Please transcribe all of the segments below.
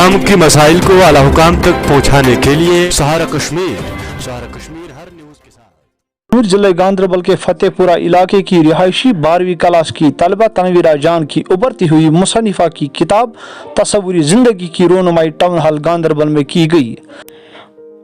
आवाम की मसाइल को आला हुकाम तक पहुँचाने के लिए सहारा कश्मीर हर न्यूज़ के साथ। जिले गांदरबल के फतेहपुरा इलाके की रिहायशी 12वीं क्लास की तलबा तनवीरा जान की उभरती हुई मुसन्निफा की किताब तस्वुरी जिंदगी की रोनुमाई टाउन हॉल गांदरबल में की गई।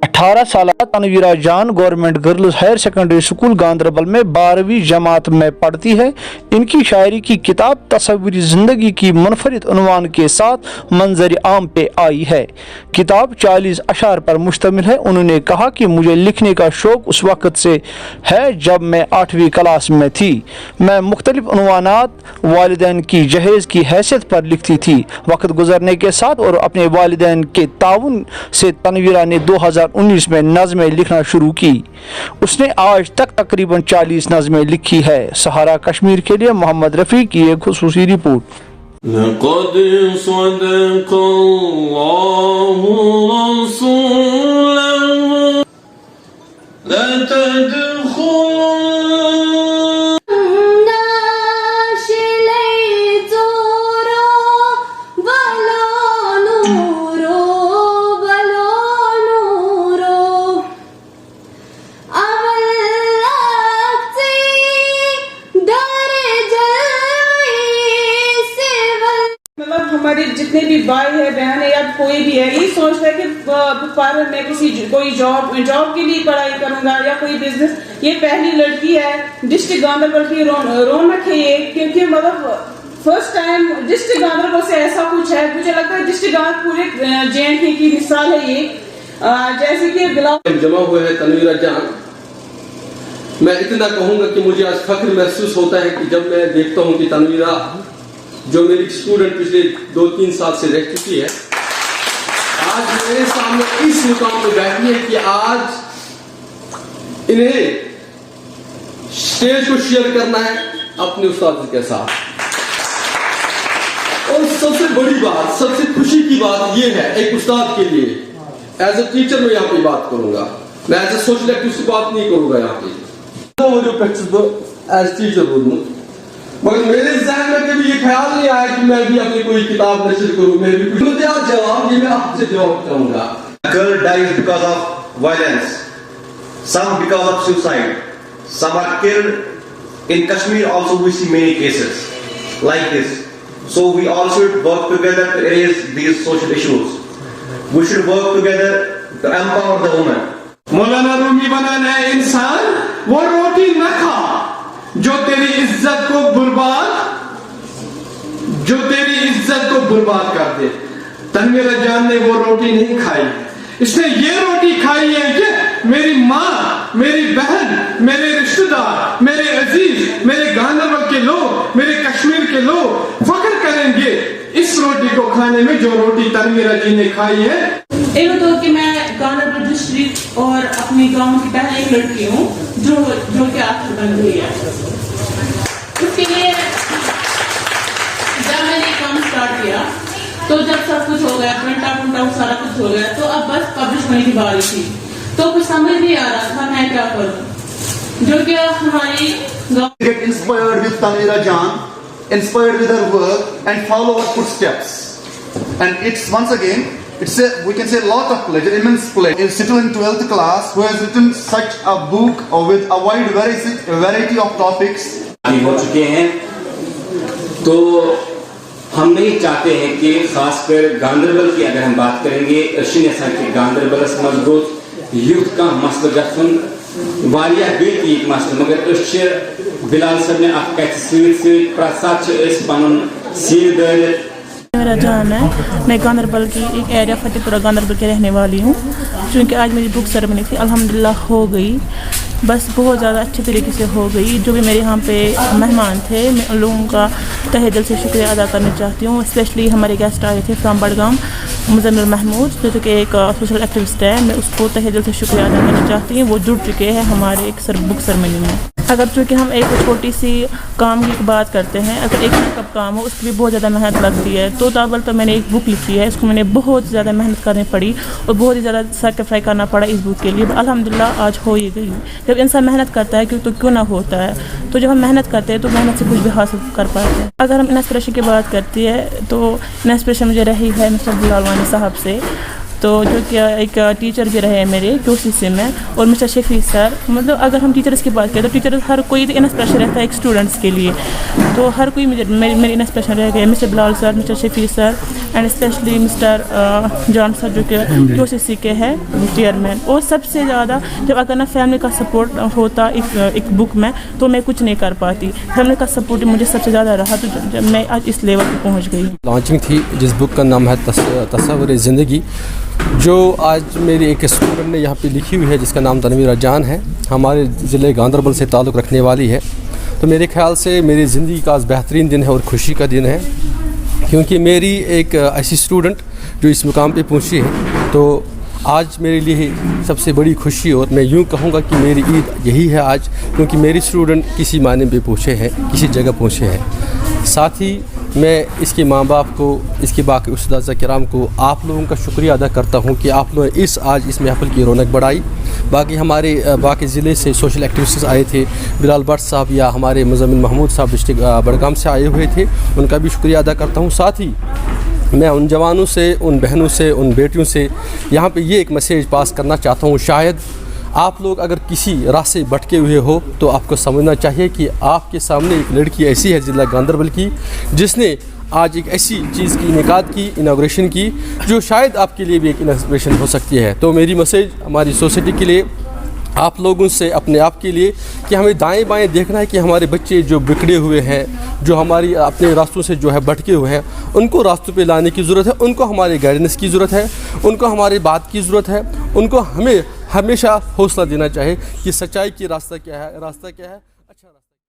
18 साल Tanveera Jan government girls higher secondary school Ganderbal में 12वीं जमात में पढ़ती है। इनकी शायरी की किताब तस्वुरी ज़िंदगी की मुनफरिद उन्वान के साथ मंजर आम पे आई है। किताब 40 अशार पर मुश्तमिल है। उन्होंने कहा कि मुझे लिखने का शौक़ उस वक़्त से है जब मैं 8वीं क्लास में थी। मैं मुख्तलिफ उन्वानात वालिदैन की जहेज़ की हैसियत पर लिखती थी। वक्त गुजरने के साथ और अपने वालिदैन के ताउन से तनवीरा ने 2019 में नज़में लिखना शुरू की। उसने आज तक तकरीबन 40 नज़में लिखी है। सहारा कश्मीर के लिए मोहम्मद रफ़ी की एक खुसूसी रिपोर्ट। लक़द सदक़ल्लाहु रसूलहु लतदख़ुलुन हमारे जितने भी भाई है बहन है या कोई भी है ये सोचता है कि पर मैं कोई जॉब के लिए पढ़ाई करूंगा या कोई बिजनेस। ये पहली लड़की है डिस्ट्रिक्ट गांदरबल की रौनक है ये, क्योंकि मतलब फर्स्ट टाइम डिस्ट्रिक्ट गांदरबल से ऐसा कुछ है। मुझे लगता है डिस्ट्रिक्ट गांदरबल पूरे JNK की मिसाल है ये। जैसे कि बिलाल जमा हुए हैं तनवीरा जान, मैं इतना कहूंगा कि मुझे आज फख्र महसूस होता है कि जब मैं देखता हूं कि तनवीरा जो मेरी स्टूडेंट पिछले 2-3 साल से रह चुकी है आज मेरे सामने इस मुकाम पर बैठी है कि आज इन्हें स्टेज को शेयर करना है अपने उस्ताद के साथ। और सबसे बड़ी बात, सबसे खुशी की बात यह है एक उस्ताद के लिए, एज ए टीचर मैं यहाँ पे बात करूंगा, मैं एज ए सोशल एक्टिविस्ट की बात नहीं करूंगा यहाँ पे एज टीचर बोलूँ। मगर मेरे ज़हन में कभी ये ख्याल नहीं आया कि मैं भी अपनी कोई किताब नशर करूं। मैं भी जवाब ये मैं आपसे जवाब चाहूंगा। Girl dies because of violence, some because of suicide, some are killed. In Kashmir also we see many cases like this. So we all should work together to erase these social issues. We should work together to empower the woman. मौलाना रूमी बना नया इंसान वो रोटी न खा जो तेरी इज्जत को बर्बाद कर दे। तनवीरा जान ने वो रोटी नहीं खाई, इसने ये रोटी खाई है कि मेरी माँ, मेरी बहन, मेरे रिश्तेदार, मेरे अजीज, मेरे गांदरबल के लोग, मेरे कश्मीर के लोग फख्र करेंगे इस रोटी को खाने में जो रोटी तनवीरा जी ने खाई है। एक तो कि मैं गांदरबल डिस्ट्रिक्ट और अपने गांव की पहले एक लड़की हूँ जो कि आखिर बन गई है। उसके लिए जब मैंने काम स्टार्ट किया तो जब सब कुछ हो गया, प्रिंट आउट सारा कुछ हो गया, तो अब बस पब्लिश होने की बारी थी। तो कुछ समझ नहीं आ रहा था मैं क्या करूँ, जो कि हमारी get inspired with Tanveera Jan, inspired with her work and follow her footsteps. And it's once again we can say a lot of pleasure, immense pleasure. Still in 12th class, who has written such a book with a wide variety of topics. हो चुके हैं, तो हम नहीं चाहते हैं कि खासकर गांदरबल की अगर हम बात करेंगे कि गांदरबल मजबूत यूथ का मसल गठन वारिया गई मसल, मगर बिलाल सब ने सील दरित मेरा जान है। मैं गांदरबल की एक एरिया फतेहपुरा गांदरबल के रहने वाली हूँ। चूँकि आज मेरी बुक सेरेमनी थी, अल्हम्दुलिल्लाह हो गई, बस बहुत ज़्यादा अच्छे तरीके से हो गई। जो भी मेरे यहाँ पे मेहमान थे मैं उन लोगों का तहे दिल से शुक्रिया अदा करना चाहती हूँ। स्पेशली हमारे गेस्ट आए थे फ्राम बडगाम, मुज़म्मिल महमूद जो कि एक सोशल एक्टिविस्ट है, मैं उसको तहे दिल से शुक्रिया अदा करना चाहती हूँ। वो जुड़ चुके हैं हमारे एक बुक सेरेमनी में। अगर चूँकि हम एक छोटी सी काम की बात करते हैं, अगर एक मेकअप काम हो उसकी भी बहुत ज़्यादा मेहनत लगती है। तो ताबल तो मैंने एक बुक लिखी है, इसको मैंने बहुत ज़्यादा मेहनत करनी पड़ी और बहुत ही ज़्यादा सेक्रीफाई करना पड़ा इस बुक के लिए। अल्हम्दुलिल्लाह आज हो ही गई। जब इंसान मेहनत करता है तो क्यों ना होता है। तो जब हम मेहनत करते हैं तो मेहनत से कुछ भी हासिल कर पाते हैं। अगर हम इंस्पिरेशन की बात करती है तो इंस्पिरेशन मुझे रही है मिस्टर बिलाल वानी साहब से, तो जो कि एक टीचर भी रहे हैं मेरे QCC में, और मिस्टर शफी सर। मतलब अगर हम टीचर्स की बात करें तो टीचर हर कोई इंस्पिरेशन रहता है एक स्टूडेंट्स के लिए। तो हर कोई मेरी इंस्पिरेशन रह गए, mister Bilal sir, mister Shafi sir and specially mister John sir जो कि QCC के हैं चेयरमैन। और सबसे ज़्यादा जब अगर ना फैमिली का सपोर्ट होता एक बुक में तो मैं कुछ नहीं कर पाती। फैमिली का सपोर्ट मुझे सबसे ज़्यादा रहा, तो जब मैं आज इस लेवल पर पहुँच गई। लॉन्चिंग थी जिस बुक का नाम है तस्वुर ज़िंदगी, जो आज मेरी एक स्टूडेंट ने यहाँ पे लिखी हुई है, जिसका नाम तनवीरा जान है, हमारे ज़िले गांदरबल से ताल्लुक़ रखने वाली है। तो मेरे ख़्याल से मेरी ज़िंदगी का आज बेहतरीन दिन है और खुशी का दिन है, क्योंकि मेरी एक ऐसी स्टूडेंट जो इस मुकाम पे पहुँची है। तो आज मेरे लिए सबसे बड़ी खुशी, और मैं यूँ कहूँगा कि मेरी ईद यही है आज, क्योंकि मेरी स्टूडेंट किसी मायने पे पहुँचे हैं, किसी जगह पहुँचे हैं। साथ ही मैं इसके माँ बाप को, इसके बाकी उस्ताद किराम को, आप लोगों का शुक्रिया अदा करता हूँ कि आप लोगों ने आज इस महफिल की रौनक बढ़ाई। बाकी हमारे बाकी ज़िले से सोशल एक्टिविस्ट्स आए थे, बिलाल भट्ट साहब या हमारे मुज़म्मिल महमूद साहब डिस्ट्रिक्ट बड़गाम से आए हुए थे, उनका भी शुक्रिया अदा करता हूँ। साथ ही मैं उन जवानों से, उन बहनों से, उन बेटियों से यहाँ पे ये एक मैसेज पास करना चाहता हूँ। शायद आप लोग अगर किसी रास्ते भटके हुए हो तो आपको समझना चाहिए कि आपके सामने एक लड़की ऐसी है ज़िला गांदरबल की, जिसने आज एक ऐसी चीज़ की इनेकाद की, इनाग्रेशन की, जो शायद आपके लिए भी एक इंस्पिरेशन हो सकती है। तो मेरी मैसेज हमारी सोसाइटी के लिए, आप लोगों से, अपने आप के लिए, कि हमें दाएं बाएं देखना है कि हमारे बच्चे जो बिगड़े हुए हैं, जो हमारी अपने रास्तों से जो है भटके हुए हैं, उनको रास्तों पे लाने की ज़रूरत है, उनको हमारे गाइडेंस की ज़रूरत है, उनको हमारी बात की ज़रूरत है, उनको हमें हमेशा हौसला देना चाहिए कि सच्चाई की रास्ता क्या है।